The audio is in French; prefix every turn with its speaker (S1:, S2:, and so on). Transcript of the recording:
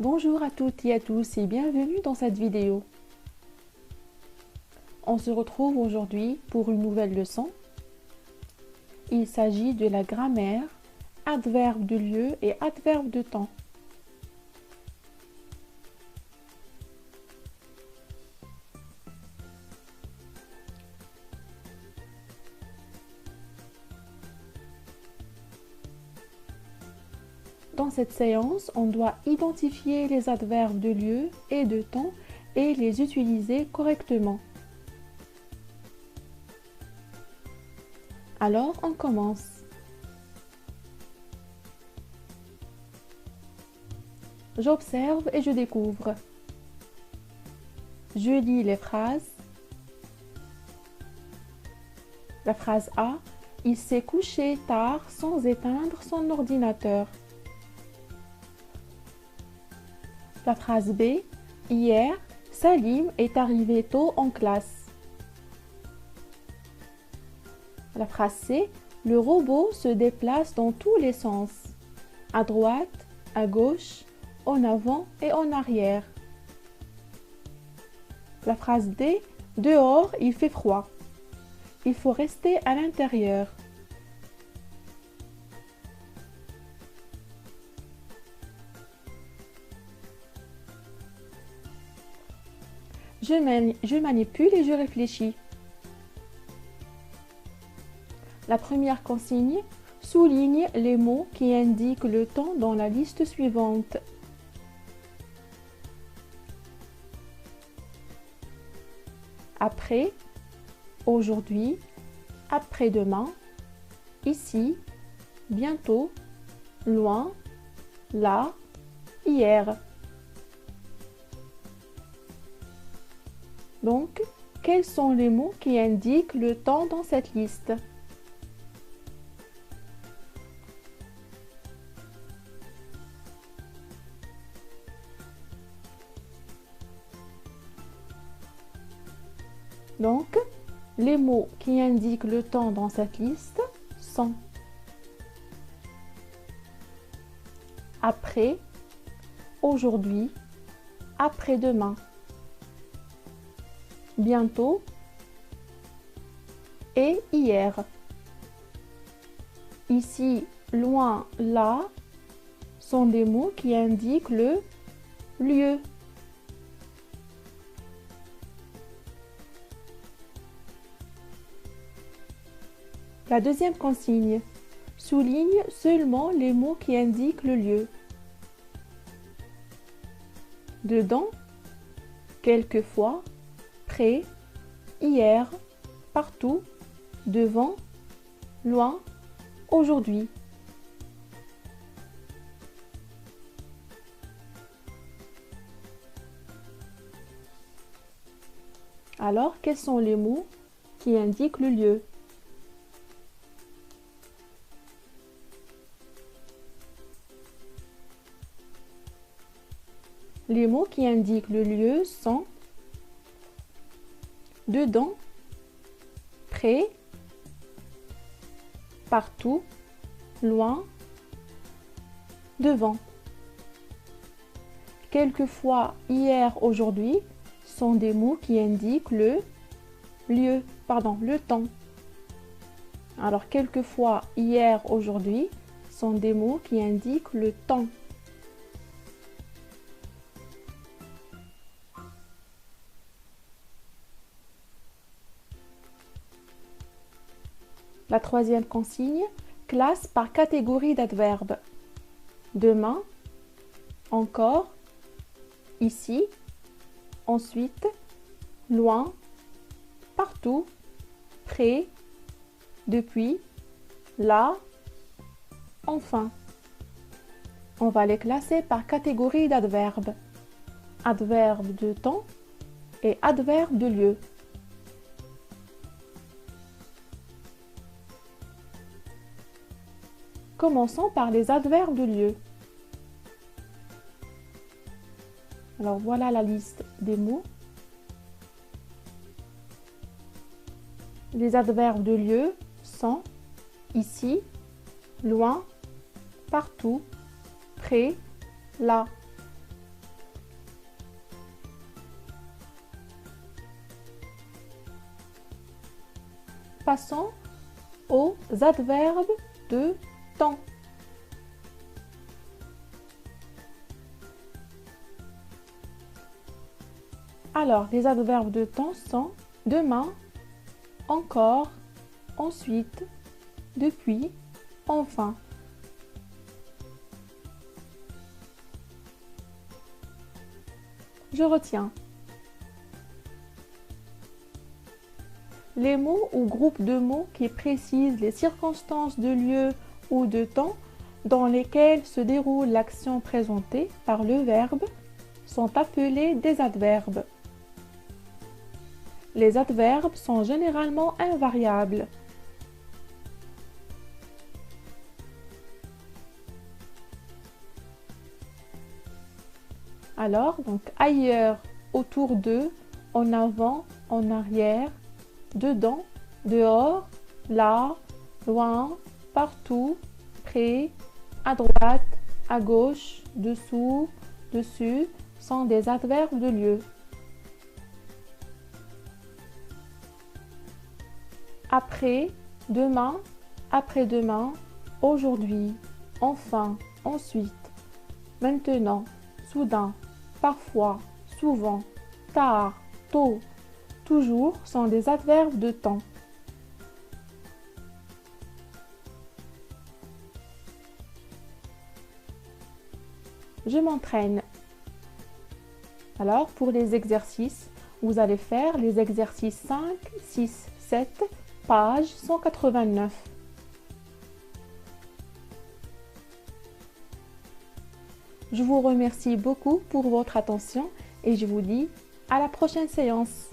S1: Bonjour à toutes et à tous et bienvenue dans cette vidéo. On se retrouve aujourd'hui pour une nouvelle leçon. Il s'agit de la grammaire, adverbe de lieu et adverbe de temps. Dans cette séance, on doit identifier les adverbes de lieu et de temps et les utiliser correctement. Alors, on commence. J'observe et je découvre. Je lis les phrases. La phrase A, il s'est couché tard sans éteindre son ordinateur. La phrase B, hier, Salim est arrivé tôt en classe. La phrase C, le robot se déplace dans tous les sens, à droite, à gauche, en avant et en arrière. La phrase D, dehors, il fait froid. Il faut rester à l'intérieur. Je manipule et je réfléchis. La première consigne, souligne les mots qui indiquent le temps dans la liste suivante. Après, aujourd'hui, après-demain, ici, bientôt, loin, là, hier. Donc, quels sont les mots qui indiquent le temps dans cette liste? Donc, les mots qui indiquent le temps dans cette liste sont après, aujourd'hui, après-demain, bientôt et hier. Ici, loin, là sont des mots qui indiquent le lieu. La deuxième consigne, souligne seulement les mots qui indiquent le lieu. Dedans, quelquefois, près, hier, partout, devant, loin, aujourd'hui. Alors, quels sont les mots qui indiquent le lieu? Les mots qui indiquent le lieu sont dedans, près, partout, loin, devant. Quelquefois, hier, aujourd'hui sont des mots qui indiquent le temps. Alors, quelquefois, hier, aujourd'hui sont des mots qui indiquent le temps. La troisième consigne, classe par catégorie d'adverbes. Demain, encore, ici, ensuite, loin, partout, près, depuis, là, enfin. On va les classer par catégorie d'adverbes. Adverbe de temps et adverbe de lieu. Commençons par les adverbes de lieu. Alors voilà la liste des mots. Les adverbes de lieu sont ici, loin, partout, près, là. Passons aux adverbes de temps. Alors, les adverbes de temps sont demain, encore, ensuite, depuis, enfin. Je retiens. Les mots ou groupes de mots qui précisent les circonstances de lieu ou de temps dans lesquels se déroule l'action présentée par le verbe sont appelés des adverbes. Les adverbes sont généralement invariables. Alors, donc ailleurs, autour d'eux, en avant, en arrière, dedans, dehors, là, loin, partout, près, à droite, à gauche, dessous, dessus sont des adverbes de lieu. Après, demain, après-demain, aujourd'hui, enfin, ensuite, maintenant, soudain, parfois, souvent, tard, tôt, toujours sont des adverbes de temps. Je m'entraîne. Alors, pour les exercices, vous allez faire les exercices 5, 6, 7, page 189. Je vous remercie beaucoup pour votre attention et je vous dis à la prochaine séance.